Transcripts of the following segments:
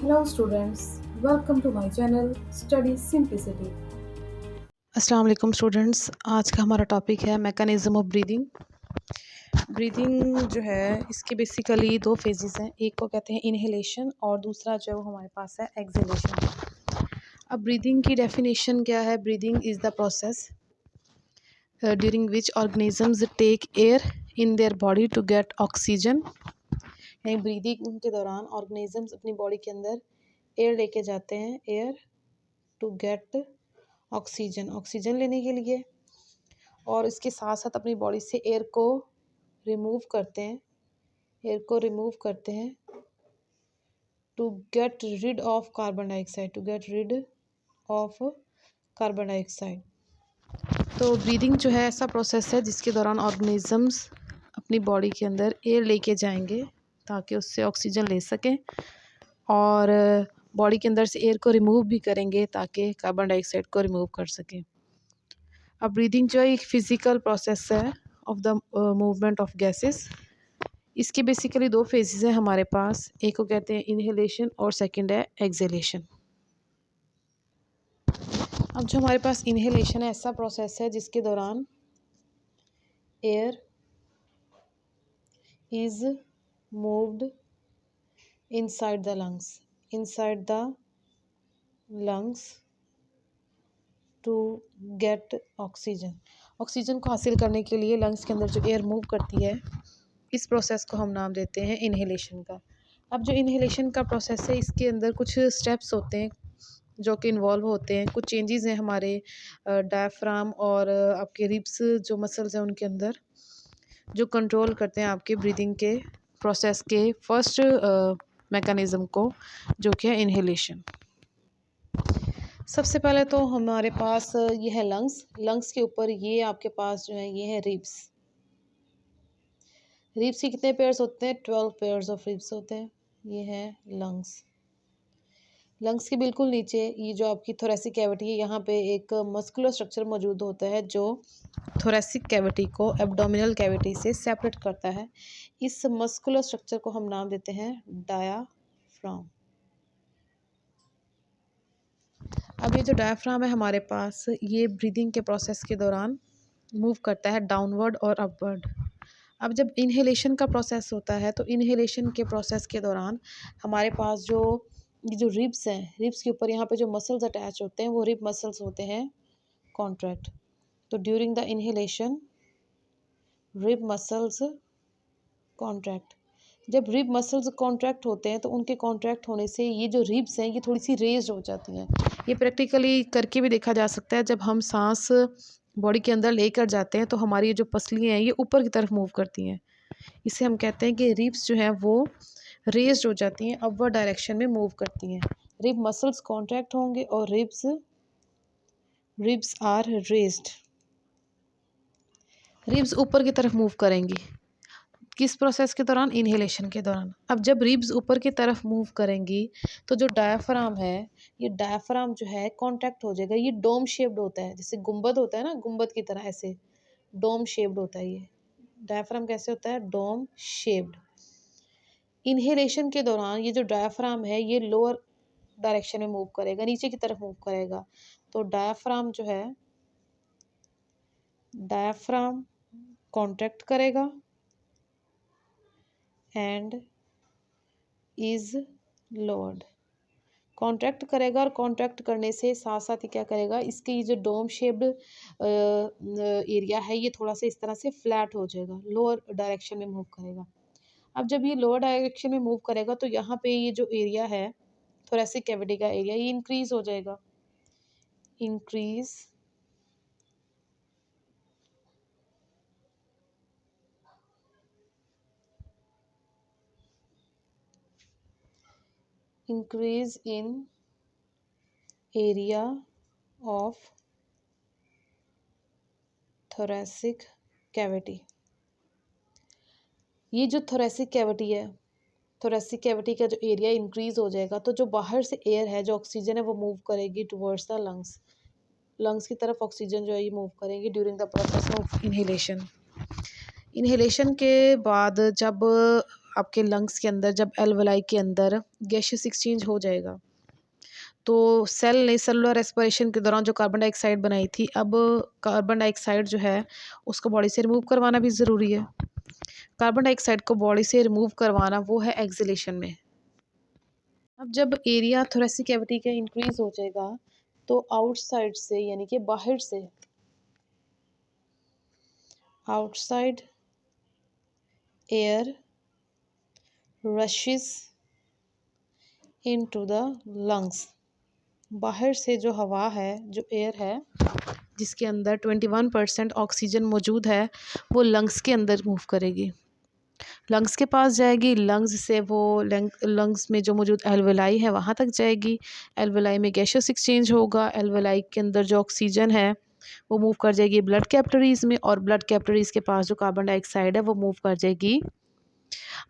Hello students, welcome to my channel Study Simplicity. अस्सलाम वालेकुम students. आज का हमारा टॉपिक है मैकेनिज़्म ऑफ ब्रीदिंग। ब्रीदिंग जो है इसके बेसिकली दो फेजेस हैं, एक को कहते हैं इनहेलेशन और दूसरा जो हमारे पास है एक्सहेलेशन। अब ब्रीदिंग की डेफिनेशन क्या है? Breathing is the process during which organisms take air in their body to get oxygen. यानी ब्रीदिंग के दौरान ऑर्गेनिजम्स अपनी बॉडी के अंदर एयर लेके जाते हैं, air to get oxygen, oxygen लेने के लिए, और इसके साथ साथ अपनी बॉडी से एयर को रिमूव करते हैं, एयर को रिमूव करते हैं to get rid of carbon dioxide, to get rid of carbon dioxide. तो ब्रीदिंग जो है ऐसा प्रोसेस है जिसके दौरान ऑर्गेनिजम्स अपनी बॉडी के अंदर एयर लेके जाएंगे ताकि उससे ऑक्सीजन ले सकें, और बॉडी के अंदर से एयर को रिमूव भी करेंगे ताकि कार्बन डाइऑक्साइड को रिमूव कर सकें। अब ब्रीदिंग जो है एक फ़िज़िकल प्रोसेस है of the movement of gases. इसके बेसिकली दो फेजेस हैं हमारे पास, एक को कहते हैं इनहेलेशन और सेकंड है एक्सहेलेशन। अब जो हमारे पास इनहेलेशन है ऐसा प्रोसेस है जिसके दौरान air is moved inside the lungs, inside the lungs to get oxygen. Oxygen को हासिल करने के लिए लंग्स के अंदर जो एयर मूव करती है, इस प्रोसेस को हम नाम देते हैं इनहेलेशन का। अब जो इनहेलेशन का प्रोसेस है इसके अंदर कुछ स्टेप्स होते हैं जो कि इन्वॉल्व होते हैं, कुछ चेंजेस हैं हमारे डायफ्राम और आपके रिब्स जो मसल्स हैं उनके अंदर, जो कंट्रोल करते हैं आपके ब्रीदिंग के प्रोसेस के फर्स्ट मैकेनिज़्म को, जो कि है इनहेलेशन। सबसे पहले तो हमारे पास ये है लंग्स, लंग्स के ऊपर ये आपके पास जो है ये है रिब्स। रिब्स के कितने पेयर्स होते हैं? 12 पेयर्स ऑफ रिब्स होते हैं। ये है लंग्स। लंग्स के बिल्कुल नीचे ये जो आपकी थोरेसिक कैविटी है, यहाँ पे एक मस्कुलर स्ट्रक्चर मौजूद होता है जो थोरेसिक कैविटी को एब्डोमिनल कैविटी से सेपरेट करता है। इस मस्कुलर स्ट्रक्चर को हम नाम देते हैं डायाफ्राम। अब ये जो डायफ्राम है हमारे पास, ये ब्रीदिंग के प्रोसेस के दौरान मूव करता है डाउनवर्ड और अपवर्ड। अब जब इनहेलेशन का प्रोसेस होता है तो इनहेलेशन के प्रोसेस के दौरान हमारे पास जो ये जो रिब्स हैं, रिब्स के ऊपर यहाँ पे जो मसल्स अटैच होते हैं वो रिब मसल्स होते हैं कॉन्ट्रैक्ट। तो during the inhalation rib muscles contract. जब रिब मसल्स कॉन्ट्रैक्ट होते हैं तो उनके कॉन्ट्रैक्ट होने से ये जो रिब्स हैं ये थोड़ी सी रेज्ड हो जाती हैं। ये प्रैक्टिकली करके भी देखा जा सकता है। जब हम सांस बॉडी के अंदर लेकर जाते हैं तो हमारी ये जो पसलियाँ हैं ये ऊपर की तरफ मूव करती हैं। इसे हम कहते हैं कि रिब्स जो हैं वो रेज्ड हो जाती हैं, अपवर्ड डायरेक्शन में मूव करती हैं। रिब मसल्स कॉन्ट्रैक्ट होंगे और ribs ribs are raised, ribs ऊपर की तरफ मूव करेंगी। किस प्रोसेस के दौरान? इनहेलेशन के दौरान। अब जब रिब्स ऊपर की तरफ मूव करेंगी तो जो डायफ्राम है, ये डायफ्राम जो है कॉन्ट्रैक्ट हो जाएगा। ये डोम शेप्ड होता है, जैसे गुंबद होता है ना, गुंबद की तरह ऐसे डोम शेप्ड होता है। ये डायफ्राम कैसे होता है? Dome shaped. इनहेलेशन के दौरान ये जो डायफ्राम है ये लोअर डायरेक्शन में मूव करेगा, नीचे की तरफ मूव करेगा। तो डायफ्राम जो है, डायफ्राम कॉन्ट्रैक्ट करेगा एंड इज लोअर्ड। कॉन्ट्रैक्ट करेगा और कॉन्ट्रैक्ट करने से साथ साथ ही क्या करेगा, इसके ये जो डोम शेप्ड एरिया है ये थोड़ा सा इस तरह से फ्लैट हो जाएगा, लोअर डायरेक्शन में मूव करेगा। अब जब ये लोअर डायरेक्शन में मूव करेगा तो यहाँ पे ये जो एरिया है थोरेसिक कैविटी का एरिया, ये इंक्रीज हो जाएगा, increase increase in area of thoracic cavity. ये जो थोरेसिक कैविटी है, थोरेसिक कैविटी का जो एरिया इंक्रीज हो जाएगा तो जो बाहर से एयर है, जो ऑक्सीजन है वो मूव करेगी टुवर्ड्स द लंग्स, लंग्स की तरफ ऑक्सीजन जो है ये मूव करेंगी during the process of inhalation. Inhalation के बाद जब आपके लंग्स के अंदर जब एल्वेलाई के अंदर गैसियस एक्सचेंज हो जाएगा, तो सेल ने सेलुलर रेस्पिरेशन के दौरान जो कार्बन डाइऑक्साइड बनाई थी, अब कार्बन डाइऑक्साइड जो है उसको बॉडी से रिमूव करवाना भी ज़रूरी है। कार्बन डाइऑक्साइड को बॉडी से रिमूव करवाना वो है एक्सहेलेशन में। अब जब एरिया थोरेसिक कैविटी का इंक्रीज हो जाएगा, तो आउटसाइड से यानी कि बाहर से, outside air rashes into the lungs, बाहर से जो हवा है, जो एयर है जिसके अंदर 21% ऑक्सीजन मौजूद है, वो लंग्स के अंदर मूव करेगी, लंग्स के पास जाएगी, लंग्स से वो लंग्स में जो मौजूद एल्वेलाई है वहाँ तक जाएगी, एल्वेलाई में गैसियस एक्सचेंज होगा, एल्वेलाई के अंदर जो ऑक्सीजन है वो मूव कर जाएगी ब्लड कैपिलरीज में, और ब्लड कैपिलरीज के पास जो कार्बन डाइऑक्साइड है वो मूव कर जाएगी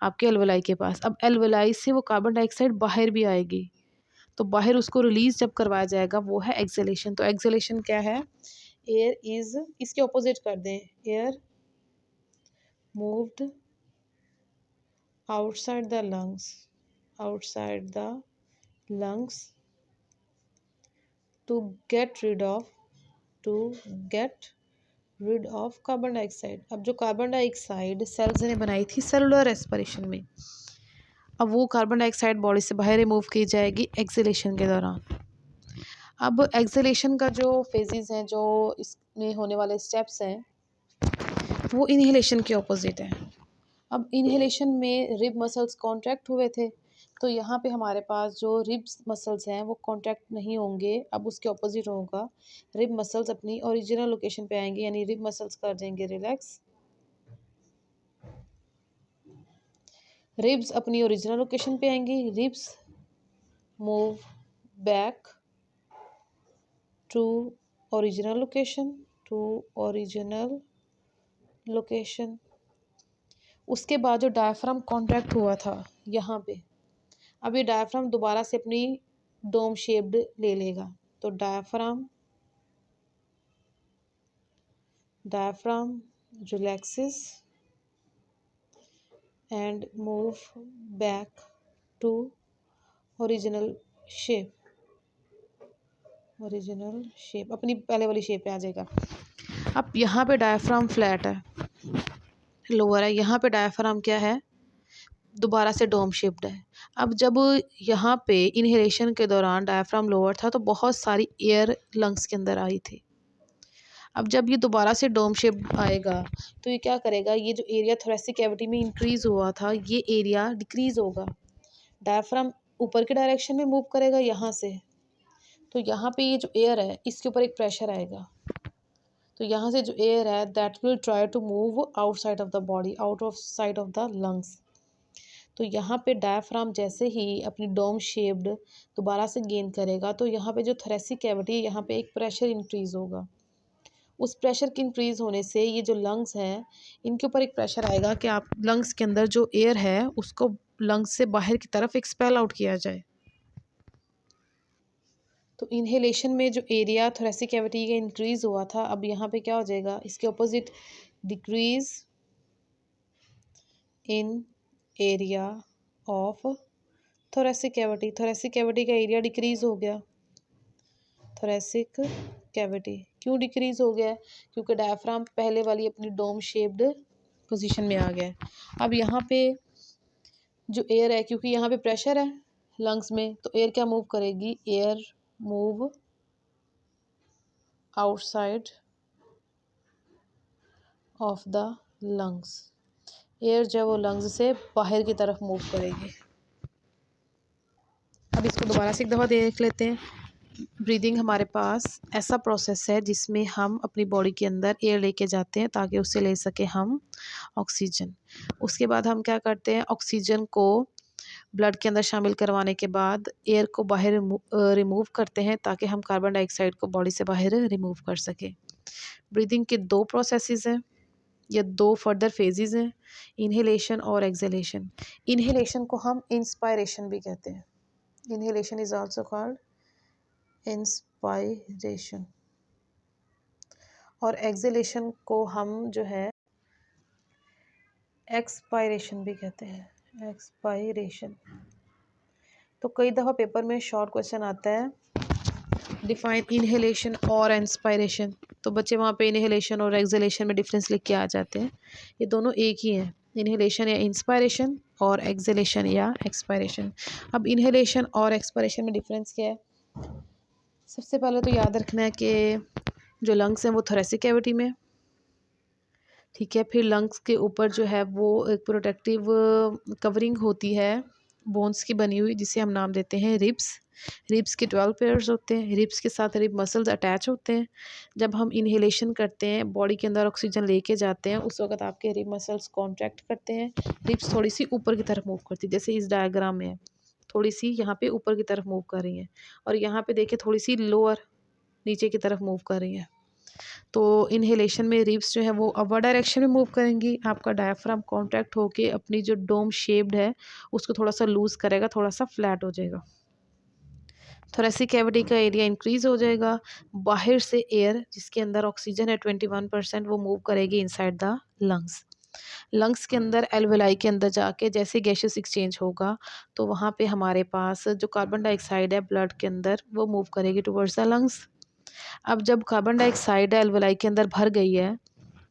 आपके एल्वेलाई के पास। अब एल्वेलाई से वो कार्बन डाइऑक्साइड बाहर भी आएगी, तो बाहर उसको रिलीज जब करवाया जाएगा वो है एक्सहेलेशन। तो एक्सहेलेशन क्या है? एयर इज, इसके ऑपोजिट कर दें, air moved outside the lungs, outside the lungs to get rid of, to get rid of carbon dioxide. अब जो कार्बन डाइऑक्साइड सेल्स ने बनाई थी सेलुलर रेस्पिरेशन में, अब वो कार्बन डाइऑक्साइड बॉडी से बाहर रिमूव की जाएगी एक्सहेलेशन के दौरान। अब एक्सहेलेशन का जो फेजेस हैं, जो इसमें होने वाले स्टेप्स हैं, वो इनहेलेशन के ऑपोजिट है। अब इनहेलेशन में रिब मसल्स कॉन्ट्रैक्ट हुए थे, तो यहाँ पे हमारे पास जो रिब्स मसल्स हैं वो कॉन्ट्रैक्ट नहीं होंगे, अब उसके ऑपोजिट होगा, रिब मसल्स अपनी ओरिजिनल लोकेशन पे आएंगे, यानी रिब मसल्स कर देंगे रिलैक्स, रिब्स अपनी ओरिजिनल लोकेशन पे आएंगी, ribs move back to original location, to original location. उसके बाद जो डायफ्राम कॉन्ट्रैक्ट हुआ था यहाँ पे, अब ये डायफ्राम दोबारा से अपनी डोम शेप्ड ले लेगा, तो diaphragm relaxes and move back to original shape, original shape अपनी पहले वाली शेप पे आ जाएगा। अब यहाँ पे डायफ्राम फ्लैट है, लोअर है, यहाँ पे डायफ्राम क्या है, दोबारा से डोम शेप्ड है। अब जब यहाँ पे इनहेलेशन के दौरान डायफ्राम लोअर था, तो बहुत सारी एयर लंग्स के अंदर आई थी। अब जब ये दोबारा से डोम शेप आएगा, तो ये क्या करेगा, ये जो एरिया थोरेसिक कैविटी में इंक्रीज हुआ था, ये एरिया डिक्रीज होगा, डायफ्राम ऊपर के डायरेक्शन में मूव करेगा यहाँ से, तो यहाँ पे ये जो एयर है इसके ऊपर एक प्रेशर आएगा, तो यहाँ से जो एयर है that will try to move outside of the body, out of side of the lungs. तो यहाँ पे डायफ्राम जैसे ही अपनी डोम शेप्ड दोबारा से गेन करेगा, तो यहाँ पे जो थोरेसिक कैविटी है यहाँ पे एक प्रेशर इंक्रीज होगा, उस प्रेशर के इंक्रीज होने से ये जो लंग्स हैं इनके ऊपर एक प्रेशर आएगा कि आप लंग्स के अंदर जो एयर है उसको लंग्स से बाहर की तरफ एक्सपेल आउट किया जाए। तो इनहेलेशन में जो एरिया थोरेसिक कैविटी का इंक्रीज हुआ था, अब यहाँ पे क्या हो जाएगा, इसके opposite decrease in area of thoracic cavity, thoracic cavity का एरिया डिक्रीज हो गया, थोरेसिक कैविटी क्यों डिक्रीज हो गया, क्योंकि डायफ्राम पहले वाली अपनी डोम शेप्ड पोजीशन में आ गया है। अब यहाँ पे जो एयर है, क्योंकि यहाँ पे प्रेशर है लंग्स में, तो एयर क्या मूव करेगी, air move outside of the lungs, air जो है वो लंग्स से बाहर की तरफ मूव करेगी। अब इसको दोबारा से एक दफ़ा देख लेते हैं। ब्रीदिंग हमारे पास ऐसा प्रोसेस है जिसमें हम अपनी बॉडी के अंदर एयर लेके जाते हैं ताकि उससे ले सके हम ऑक्सीजन। उसके बाद हम क्या करते हैं, ऑक्सीजन को ब्लड के अंदर शामिल करवाने के बाद एयर को बाहर रिमूव करते हैं ताकि हम कार्बन डाइऑक्साइड को बॉडी से बाहर रिमूव कर सकें। ब्रीदिंग के दो प्रोसेसेस हैं या दो फर्दर फेजेस हैं, इनहेलेशन और एक्सहेलेशन। इनहेलेशन को हम इंस्पायरेशन भी कहते हैं, inhalation is also called inspiration, और एक्सहेलेशन को हम जो है एक्सपायरेशन भी कहते हैं, एक्सपायरेशन। तो कई दफ़ा पेपर में शॉर्ट क्वेश्चन आता है, डिफाइन इनहेलेशन और इंस्पायरेशन। तो बच्चे वहाँ पे इनहेलेशन और एक्सहेलेशन में डिफरेंस लिख के आ जाते हैं। ये दोनों एक ही हैं, इनहेलेशन या इंस्पायरेशन और एक्सहेलेशन या एक्सपायरेशन। अब इनहेलेशन और एक्सपायरेशन में डिफरेंस क्या है? सबसे पहले तो याद रखना है कि जो लंग्स हैं वो थोरेसिक कैविटी में, ठीक है। फिर लंग्स के ऊपर जो है वो एक प्रोटेक्टिव कवरिंग होती है बोन्स की बनी हुई, जिसे हम नाम देते हैं रिब्स। रिब्स के 12 पेयर्स होते हैं। रिब्स के साथ रिब मसल्स अटैच होते हैं। जब हम इनहेलेशन करते हैं, बॉडी के अंदर ऑक्सीजन लेके जाते हैं, उस वक्त आपके रिब मसल्स कॉन्ट्रैक्ट करते हैं। रिब्स थोड़ी सी ऊपर की तरफ मूव करती है, जैसे इस डायग्राम में है, थोड़ी सी यहाँ पे ऊपर की तरफ मूव कर रही हैं, और यहाँ पे देखिए थोड़ी सी लोअर नीचे की तरफ मूव कर रही हैं। तो इनहेलेशन में रिब्स जो है वो अपर डायरेक्शन में मूव करेंगी। आपका डायफ्राम कॉन्ट्रैक्ट होके अपनी जो डोम शेप्ड है उसको थोड़ा सा लूज करेगा, थोड़ा सा फ्लैट हो जाएगा। थोरेसिक कैविटी का एरिया इंक्रीज हो जाएगा। बाहर से एयर जिसके अंदर ऑक्सीजन है 21%, वो मूव करेगी इनसाइड द लंग्स। लंग्स के अंदर एल्वेलाई के अंदर जाके जैसे गैसेस एक्सचेंज होगा, तो वहाँ पे हमारे पास जो कार्बन डाइऑक्साइड है ब्लड के अंदर, वो मूव करेगी टुवर्ड्स द लंग्स। अब जब कार्बन डाइऑक्साइड एल्वेलाई के अंदर भर गई है,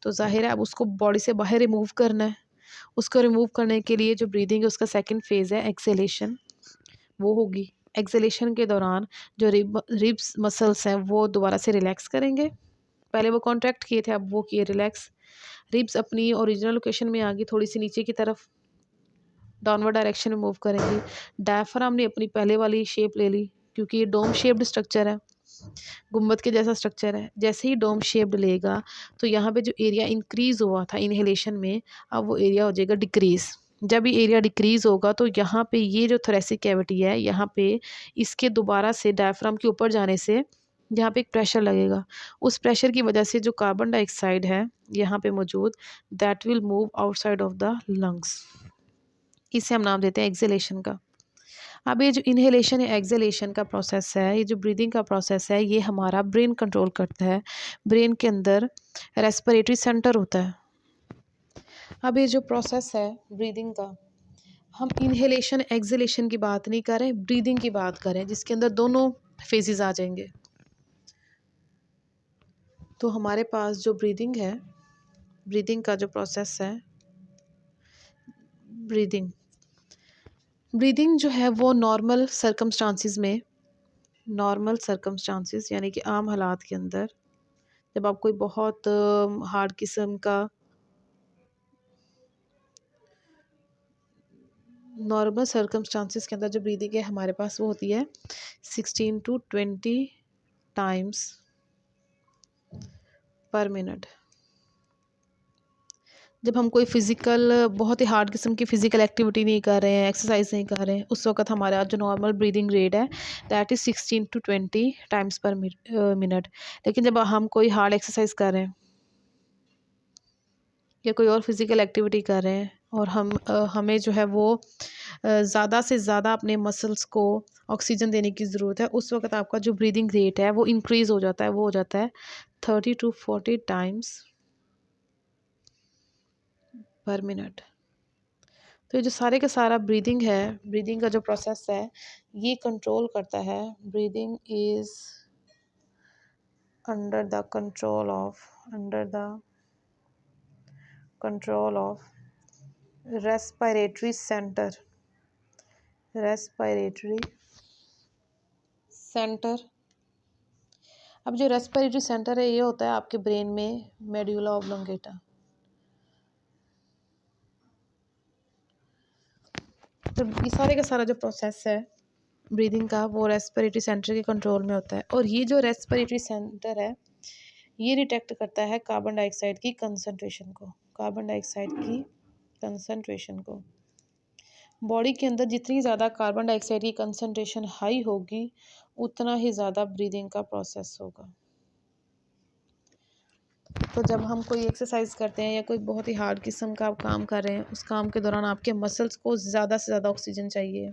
तो ज़ाहिर है अब उसको बॉडी से बाहर रिमूव करना है। उसको रिमूव करने के लिए जो ब्रीदिंग है उसका सेकंड फेज़ है एक्सहेलेशन, वो होगी। एक्सहेलेशन के दौरान जो रिब्स मसल्स हैं वो दोबारा से रिलैक्स करेंगे। पहले वो कॉन्ट्रैक्ट किए थे, अब वो किए रिलैक्स। रिब्स अपनी ओरिजिनल लोकेशन में आ गई, थोड़ी सी नीचे की तरफ डाउनवर्ड डायरेक्शन में मूव करेंगी। डायफ्राम ने अपनी पहले वाली शेप ले ली, क्योंकि ये डोम शेप्ड स्ट्रक्चर है, गुम्बद के जैसा स्ट्रक्चर है। जैसे ही डोम शेप्ड लेगा, तो यहाँ पे जो एरिया इंक्रीज़ हुआ था इनहेलेशन में, अब वो एरिया हो जाएगा डिक्रीज़। जब ये एरिया डिक्रीज़ होगा, तो यहाँ पे ये जो थोरेसिक कैविटी है, यहाँ पे इसके दोबारा से डायफ्राम के ऊपर जाने से यहाँ पे एक प्रेशर लगेगा। उस प्रेशर की वजह से जो कार्बन डाइऑक्साइड है यहाँ पे मौजूद, that will move outside of the lungs. इसे हम नाम देते हैं एक्सहेलेशन का। अब ये जो इनहेलेशन या एक्सहेलेशन का प्रोसेस है, ये जो ब्रीदिंग का प्रोसेस है, ये हमारा ब्रेन कंट्रोल करता है। ब्रेन के अंदर रेस्पिरेटरी सेंटर होता है। अब ये जो प्रोसेस है ब्रीदिंग का, हम इनहेलेशन एक्सहेलेशन की बात नहीं कर रहे, ब्रीदिंग की बात करें, जिसके अंदर दोनों फेजेस आ जाएंगे। तो हमारे पास जो ब्रीदिंग है, ब्रीदिंग का जो प्रोसेस है, ब्रीदिंग ब्रीदिंग जो है वो नॉर्मल सर्कमस्टांसिस में, नॉर्मल सर्कमस्टांसिस यानी कि आम हालात के अंदर, जब आप कोई बहुत हार्ड किस्म का नॉर्मल सर्कमस्टांसिस के अंदर जो ब्रीदिंग है हमारे पास, वो होती है 16 to 20 टाइम्स पर मिनट। जब हम कोई फ़िज़िकल बहुत ही हार्ड किस्म की फ़िज़िकल एक्टिविटी नहीं कर रहे हैं, एक्सरसाइज नहीं कर रहे हैं, उस वक्त हमारा जो नॉर्मल ब्रीदिंग रेट है दैट इज़ 16 to 20 टाइम्स पर मिनट। लेकिन जब हम कोई हार्ड एक्सरसाइज कर रहे हैं या कोई और फिज़िकल एक्टिविटी कर रहे हैं, और हमें जो है वो ज़्यादा से ज़्यादा अपने मसल्स को ऑक्सीजन देने की ज़रूरत है, उस वक्त आपका जो ब्रीदिंग रेट है वो इंक्रीज़ हो जाता है, वो हो जाता है 30 to 40 टाइम्स पर मिनट। तो ये जो सारे का सारा ब्रीदिंग है, ब्रीदिंग का जो प्रोसेस है, ये कंट्रोल करता है। Breathing is under the control of respiratory centre. Respiratory centre. अब जो रेस्पिरेटरी सेंटर है, ये होता है आपके ब्रेन में मेडुला ऑब्लोंगेटा। तो ये सारे का सारा जो प्रोसेस है ब्रीदिंग का, वो रेस्पिरेटरी सेंटर के कंट्रोल में होता है। और ये जो रेस्पिरेटरी सेंटर है, ये डिटेक्ट करता है कार्बन डाइऑक्साइड की कंसंट्रेशन को। कार्बन डाइऑक्साइड की कंसंट्रेशन को, बॉडी के अंदर जितनी ज़्यादा कार्बन डाइऑक्साइड की कंसंट्रेशन हाई होगी, उतना ही ज़्यादा ब्रीदिंग का प्रोसेस होगा। तो जब हम कोई एक्सरसाइज करते हैं या कोई बहुत ही हार्ड किस्म का आप काम कर रहे हैं, उस काम के दौरान आपके मसल्स को ज़्यादा से ज़्यादा ऑक्सीजन चाहिए,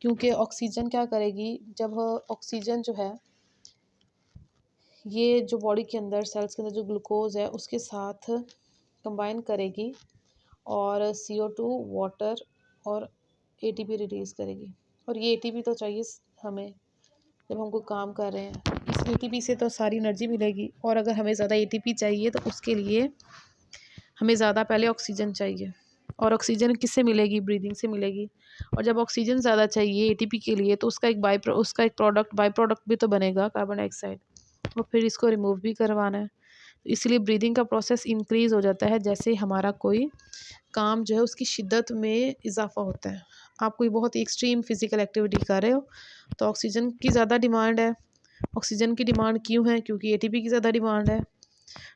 क्योंकि ऑक्सीजन क्या करेगी, जब ऑक्सीजन जो है ये जो बॉडी के अंदर सेल्स के अंदर जो ग्लूकोज है उसके साथ कंबाइन करेगी, और CO2 वाटर और एटीपी रिलीज़ करेगी। और ये एटीपी तो चाहिए हमें जब हम कोई काम कर रहे हैं। इस एटीपी से तो सारी एनर्जी मिलेगी, और अगर हमें ज़्यादा एटीपी चाहिए तो उसके लिए हमें ज़्यादा पहले ऑक्सीजन चाहिए। और ऑक्सीजन किससे मिलेगी? ब्रीदिंग से मिलेगी। और जब ऑक्सीजन ज़्यादा चाहिए एटीपी के लिए तो उसका एक बाई प्रोडक्ट भी तो बनेगा, कार्बन डाइऑक्साइड, और फिर इसको रिमूव भी करवाना है। तो इसलिए ब्रीदिंग का प्रोसेस इंक्रीज़ हो जाता है जैसे हमारा कोई काम जो है उसकी शिद्दत में इजाफा होता है। आप कोई बहुत ही एक्सट्रीम फिज़िकल एक्टिविटी कर रहे हो तो ऑक्सीजन की ज़्यादा डिमांड है। ऑक्सीजन की डिमांड क्यों है? क्योंकि एटीपी की ज़्यादा डिमांड है।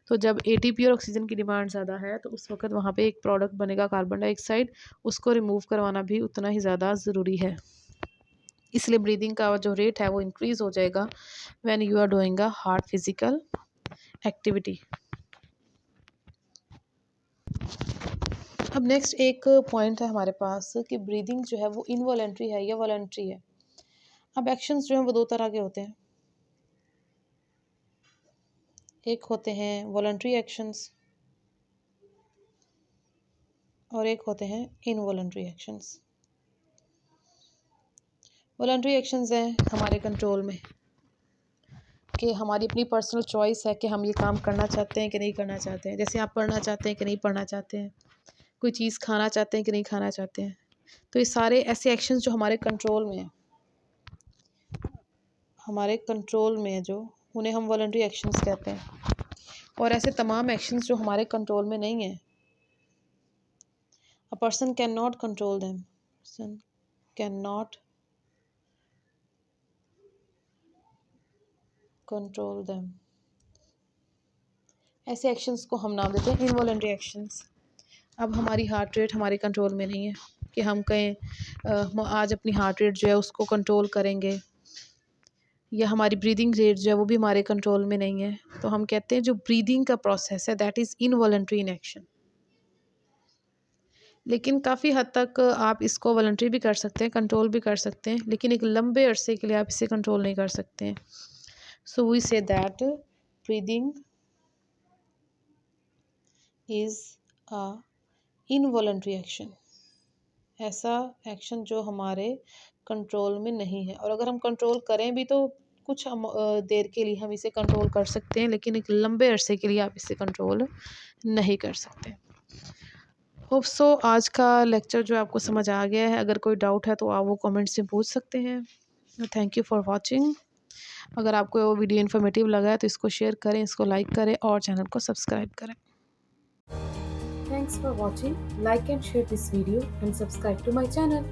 तो जब एटीपी और ऑक्सीजन की डिमांड ज़्यादा है तो उस वक्त वहाँ पे एक प्रोडक्ट बनेगा कार्बन डाइऑक्साइड, उसको रिमूव करवाना भी उतना ही ज़्यादा ज़रूरी है। इसलिए ब्रीदिंग का जो रेट है वो इंक्रीज़ हो जाएगा when you are doing a hard physical activity. अब नेक्स्ट एक पॉइंट है हमारे पास कि ब्रीदिंग जो है वो इनवॉलेंट्री है या वॉलेंट्री है। अब एक्शंस जो हैं वो दो तरह के होते हैं। एक होते हैं वॉलेंट्री एक्शंस और एक होते हैं इनवॉलेंट्री एक्शंस। वॉलेंट्री एक्शंस हैं हमारे कंट्रोल में, कि हमारी अपनी पर्सनल चॉइस है कि हम ये काम करना चाहते हैं कि नहीं करना चाहते हैं। जैसे आप पढ़ना चाहते हैं कि नहीं पढ़ना चाहते हैं, कोई चीज़ खाना चाहते हैं कि नहीं खाना चाहते हैं। तो ये सारे ऐसे एक्शंस जो हमारे कंट्रोल में हैं, हमारे कंट्रोल में है, जो उन्हें हम वॉलंटरी एक्शंस कहते हैं। और ऐसे तमाम एक्शंस जो हमारे कंट्रोल में नहीं हैं, a person can not control them, person can not control them, ऐसे एक्शंस को हम नाम देते हैं इनवॉलंटरी एक्शंस। अब हमारी हार्ट रेट हमारे कंट्रोल में नहीं है कि हम कहें हम आज अपनी हार्ट रेट जो है उसको कंट्रोल करेंगे, या हमारी ब्रीदिंग रेट जो है वो भी हमारे कंट्रोल में नहीं है। तो हम कहते हैं जो ब्रीदिंग का प्रोसेस है that is involuntary in action. लेकिन काफ़ी हद तक आप इसको वॉलंटरी भी कर सकते हैं, कंट्रोल भी कर सकते हैं, लेकिन एक लंबे अरसे के लिए आप इसे कंट्रोल नहीं कर सकते हैं। So we say that breathing is a involuntary action, ऐसा एक्शन जो हमारे कंट्रोल में नहीं है। और अगर हम कंट्रोल करें भी तो कुछ हम देर के लिए हम इसे कंट्रोल कर सकते हैं, लेकिन एक लंबे अरसे के लिए आप इसे कंट्रोल नहीं कर सकते। होप सो आज का लेक्चर जो आपको समझ आ गया है। अगर कोई डाउट है तो आप वो कमेंट्स में पूछ सकते हैं। Thank you for watching. अगर आपको वो वीडियो इन्फॉर्मेटिव लगा है तो इसको शेयर करें, इसको लाइक करें और चैनल को सब्सक्राइब करें। Thanks for watching. Like and share this video and subscribe to my channel.